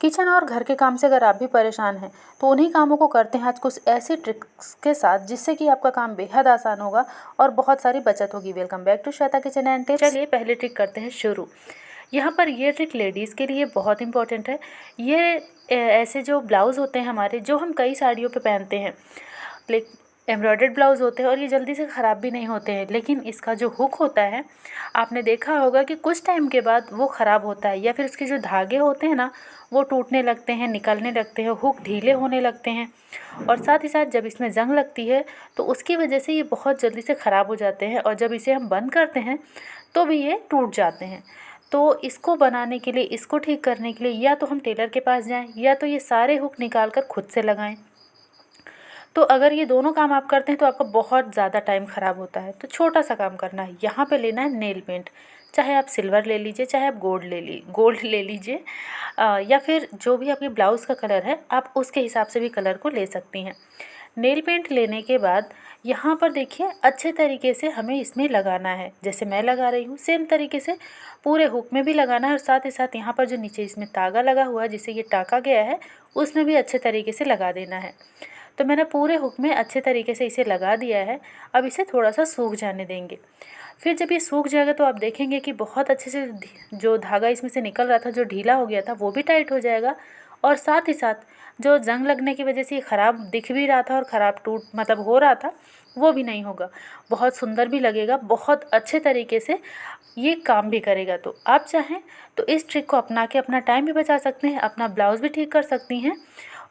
Kitchen और घर के काम से अगर आप भी परेशान हैं तो उन्हीं कामों को करते हैं आज कुछ ऐसी ट्रिक्स के साथ जिससे कि आपका काम बेहद आसान होगा और बहुत सारी बचत होगी। Welcome back to Shweta kitchen and tips. चलिए पहले ट्रिक करते हैं शुरू। यहाँ पर ये ट्रिक लेडीज़ के लिए बहुत इंपॉर्टेंट है। ये ऐसे जो ब्लाउज़ होते हैं हमारे, जो हम कई साड़ियों पे पहनते हैं, एम्ब्रॉयडर्ड ब्लाउज़ होते हैं और ये जल्दी से ख़राब भी नहीं होते हैं, लेकिन इसका जो हुक होता है आपने देखा होगा कि कुछ टाइम के बाद वो ख़राब होता है या फिर उसके जो धागे होते हैं ना वो टूटने लगते हैं, निकलने लगते हैं, हुक ढीले होने लगते हैं। और साथ ही साथ जब इसमें ज़ंग लगती है तो उसकी वजह से ये बहुत जल्दी से ख़राब हो जाते हैं और जब इसे हम बंद करते हैं तो भी ये टूट जाते हैं। तो इसको बनाने के लिए, इसको ठीक करने के लिए या तो हम टेलर के पास जाएं या तो ये सारे हुक निकाल कर खुद से लगाएं। तो अगर ये दोनों काम आप करते हैं तो आपका बहुत ज़्यादा टाइम ख़राब होता है। तो छोटा सा काम करना है, यहाँ पे लेना है नेल पेंट। चाहे आप सिल्वर ले लीजिए, चाहे आप गोल्ड ले लीजिए, या फिर जो भी आपके ब्लाउज़ का कलर है आप उसके हिसाब से भी कलर को ले सकती हैं। नेल पेंट लेने के बाद यहाँ पर देखिए अच्छे तरीके से हमें इसमें लगाना है, जैसे मैं लगा रही हूँ सेम तरीके से पूरे हुक में भी लगाना है। और साथ ही साथ यहाँ पर जो नीचे इसमें तागा लगा हुआ है जिसे ये टाँका गया है उसमें भी अच्छे तरीके से लगा देना है। तो मैंने पूरे हुक में अच्छे तरीके से इसे लगा दिया है। अब इसे थोड़ा सा सूख जाने देंगे। फिर जब ये सूख जाएगा तो आप देखेंगे कि बहुत अच्छे से जो धागा इसमें से निकल रहा था, जो ढीला हो गया था, वो भी टाइट हो जाएगा। और साथ ही साथ जो जंग लगने की वजह से ये ख़राब दिख भी रहा था और ख़राब हो रहा था, वो भी नहीं होगा। बहुत सुंदर भी लगेगा, बहुत अच्छे तरीके से ये काम भी करेगा। तो आप चाहें तो इस ट्रिक को अपना के अपना टाइम भी बचा सकते हैं, अपना ब्लाउज़ भी ठीक कर सकती हैं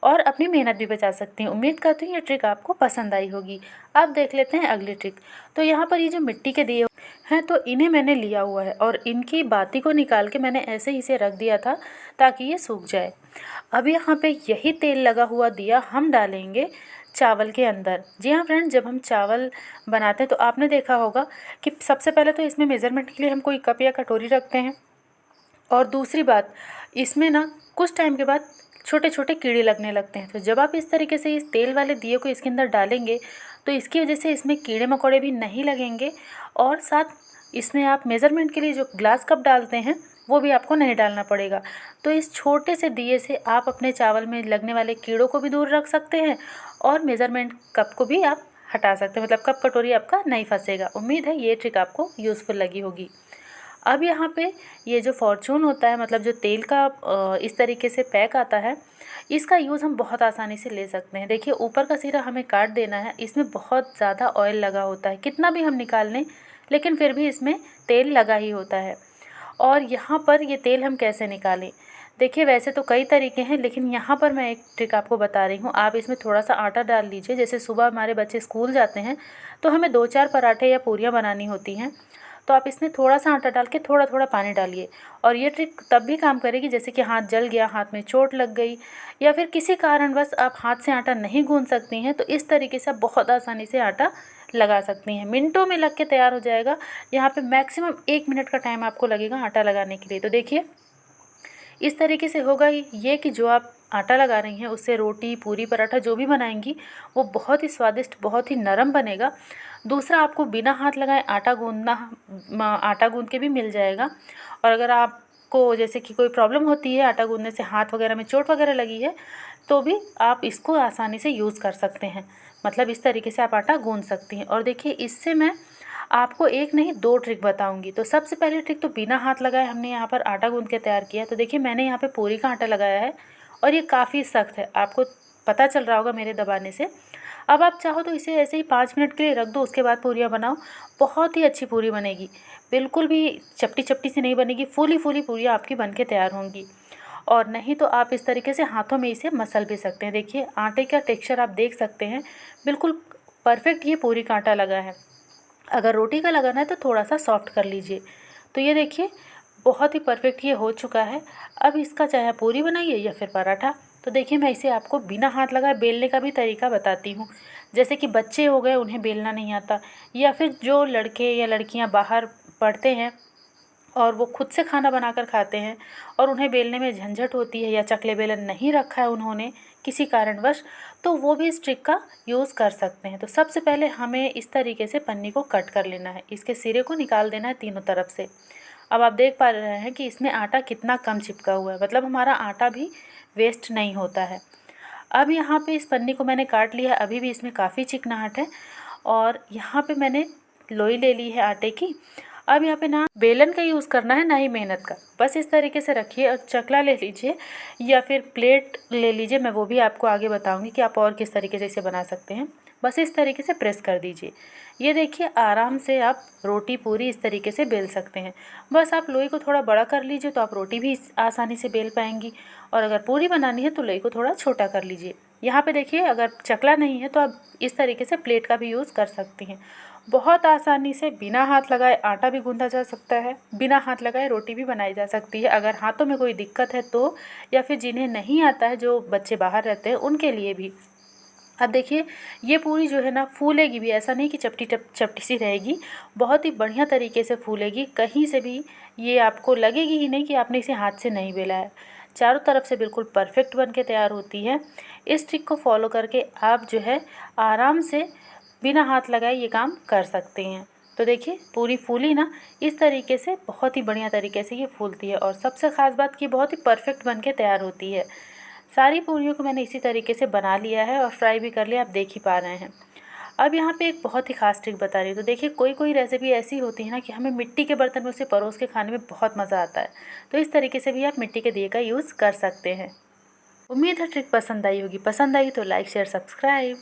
और अपनी मेहनत भी बचा सकती हैं। उम्मीद करती हूँ ये ट्रिक आपको पसंद आई होगी। अब देख लेते हैं अगली ट्रिक। तो यहाँ पर ये जो मिट्टी के दिए हैं तो इन्हें मैंने लिया हुआ है और इनकी बाती को निकाल के मैंने ऐसे ही इसे रख दिया था ताकि ये सूख जाए। अब यहाँ पे यही तेल लगा हुआ दिया हम डालेंगे चावल के अंदर। जी हाँ फ्रेंड, जब हम चावल बनाते हैं तो आपने देखा होगा कि सबसे पहले तो इसमें मेज़रमेंट के लिए हम कोई कप या कटोरी रखते हैं और दूसरी बात, इसमें ना कुछ टाइम के बाद छोटे छोटे कीड़े लगने लगते हैं। तो जब आप इस तरीके से इस तेल वाले दिए को इसके अंदर डालेंगे तो इसकी वजह से इसमें कीड़े मकोड़े भी नहीं लगेंगे और साथ इसमें आप मेज़रमेंट के लिए जो ग्लास कप डालते हैं वो भी आपको नहीं डालना पड़ेगा। तो इस छोटे से दिए से आप अपने चावल में लगने वाले कीड़ों को भी दूर रख सकते हैं और मेज़रमेंट कप को भी आप हटा सकते हैं, मतलब कप कटोरी आपका नहीं फंसेगा। उम्मीद है ये ट्रिक आपको यूज़फुल लगी होगी। अब यहाँ पे ये जो फॉर्चून होता है, मतलब जो तेल का इस तरीके से पैक आता है, इसका यूज़ हम बहुत आसानी से ले सकते हैं। देखिए ऊपर का सिरा हमें काट देना है, इसमें बहुत ज़्यादा ऑयल लगा होता है, कितना भी हम निकाल लें लेकिन फिर भी इसमें तेल लगा ही होता है। और यहाँ पर ये तेल हम कैसे निकालें, देखिए वैसे तो कई तरीके हैं लेकिन यहाँ पर मैं एक ट्रिक आपको बता रही हूँ। आप इसमें थोड़ा सा आटा डाल लीजिए। जैसे सुबह हमारे बच्चे स्कूल जाते हैं तो हमें 2-4 पराठे या पूरियाँ बनानी होती हैं, तो आप इसमें थोड़ा सा आटा डाल के थोड़ा थोड़ा पानी डालिए। और ये ट्रिक तब भी काम करेगी जैसे कि हाथ जल गया, हाथ में चोट लग गई या फिर किसी कारणवश आप हाथ से आटा नहीं गूंद सकती हैं, तो इस तरीके से आप बहुत आसानी से आटा लगा सकती हैं। मिनटों में लग के तैयार हो जाएगा। यहाँ पे मैक्सिमम 1 मिनट का टाइम आपको लगेगा आटा लगाने के लिए। तो देखिए इस तरीके से होगा ये कि जो आप आटा लगा रही हैं उससे रोटी, पूरी, पराठा जो भी बनाएंगी वो बहुत ही स्वादिष्ट, बहुत ही नरम बनेगा। दूसरा, आपको बिना हाथ लगाए आटा गूंद के भी मिल जाएगा। और अगर आपको जैसे कि कोई प्रॉब्लम होती है आटा गूंदने से, हाथ वगैरह में चोट वगैरह लगी है, तो भी आप इसको आसानी से यूज़ कर सकते हैं। मतलब इस तरीके से आप आटा गूंद सकती हैं। और देखिए इससे मैं आपको एक नहीं 2 ट्रिक बताऊंगी। तो सबसे पहली ट्रिक तो बिना हाथ लगाए हमने यहाँ पर आटा गूंद के तैयार किया। तो देखिए मैंने यहाँ पे पूरी का आटा लगाया है और ये काफ़ी सख्त है, आपको पता चल रहा होगा मेरे दबाने से। अब आप चाहो तो इसे ऐसे ही 5 मिनट के लिए रख दो, उसके बाद पूरियाँ बनाओ, बहुत ही अच्छी पूरी बनेगी। बिल्कुल भी चपटी चपटी सी नहीं बनेगी, फूली फूली पूरियाँ आपकी बन के तैयार होंगी। और नहीं तो आप इस तरीके से हाथों में इसे मसल भी सकते हैं। देखिए आटे का टेक्सचर आप देख सकते हैं, बिल्कुल परफेक्ट ये पूरी का आटा लगा है। अगर रोटी का लगाना है तो थोड़ा सा सॉफ्ट कर लीजिए। तो ये देखिए बहुत ही परफेक्ट ये हो चुका है। अब इसका चाहे आप पूरी बनाइए या फिर पराठा। तो देखिए मैं इसे आपको बिना हाथ लगाए बेलने का भी तरीका बताती हूँ। जैसे कि बच्चे हो गए, उन्हें बेलना नहीं आता, या फिर जो लड़के या लड़कियाँ बाहर पढ़ते हैं और वो खुद से खाना बनाकर खाते हैं और उन्हें बेलने में झंझट होती है, या चकले बेलन नहीं रखा है उन्होंने किसी कारणवश, तो वो भी इस ट्रिक का यूज़ कर सकते हैं। तो सबसे पहले हमें इस तरीके से पन्नी को कट कर लेना है, इसके सिरे को निकाल देना है तीनों तरफ से। अब आप देख पा रहे हैं कि इसमें आटा कितना कम चिपका हुआ है, मतलब हमारा आटा भी वेस्ट नहीं होता है। अब यहाँ पे इस पन्नी को मैंने काट लिया है, अभी भी इसमें काफ़ी चिकनाहट है और यहाँ पे मैंने लोई ले ली है आटे की। अब यहाँ पे ना बेलन का यूज़ करना है ना ही मेहनत का, बस इस तरीके से रखिए और चकला ले लीजिए या फिर प्लेट ले लीजिए, मैं वो भी आपको आगे बताऊंगी कि आप और किस तरीके से इसे बना सकते हैं। बस इस तरीके से प्रेस कर दीजिए। ये देखिए आराम से आप रोटी पूरी इस तरीके से बेल सकते हैं। बस आप लोई को थोड़ा बड़ा कर लीजिए तो आप रोटी भी आसानी से बेल पाएंगी, और अगर पूरी बनानी है तो लोई को थोड़ा छोटा कर लीजिए। यहाँ पे देखिए अगर चकला नहीं है तो आप इस तरीके से प्लेट का भी यूज़ कर सकती हैं। बहुत आसानी से बिना हाथ लगाए आटा भी गूंथा जा सकता है, बिना हाथ लगाए रोटी भी बनाई जा सकती है। अगर हाथों में कोई दिक्कत है तो, या फिर जिन्हें नहीं आता है, जो बच्चे बाहर रहते हैं उनके लिए भी। अब देखिए ये पूरी जो है ना फूलेगी भी, ऐसा नहीं कि चपटी सी रहेगी, बहुत ही बढ़िया तरीके से फूलेगी। कहीं से भी ये आपको लगेगी ही नहीं कि आपने इसे हाथ से नहीं बेला है। चारों तरफ से बिल्कुल परफेक्ट बन के तैयार होती है। इस ट्रिक को फॉलो करके आप जो है आराम से बिना हाथ लगाए ये काम कर सकते हैं। तो देखिए पूरी फूली ना, इस तरीके से बहुत ही बढ़िया तरीके से ये फूलती है और सबसे ख़ास बात कि बहुत ही परफेक्ट बन के तैयार होती है। सारी पूरियों को मैंने इसी तरीके से बना लिया है और फ्राई भी कर लिया, आप देख ही पा रहे हैं। अब यहाँ पे एक बहुत ही खास ट्रिक बता रही हूँ। तो देखिए कोई कोई रेसिपी ऐसी होती है ना कि हमें मिट्टी के बर्तन में उसे परोस के खाने में बहुत मज़ा आता है, तो इस तरीके से भी आप मिट्टी के दिए का यूज़ कर सकते हैं। उम्मीद है ट्रिक पसंद आई होगी। पसंद आई तो लाइक शेयर सब्सक्राइब।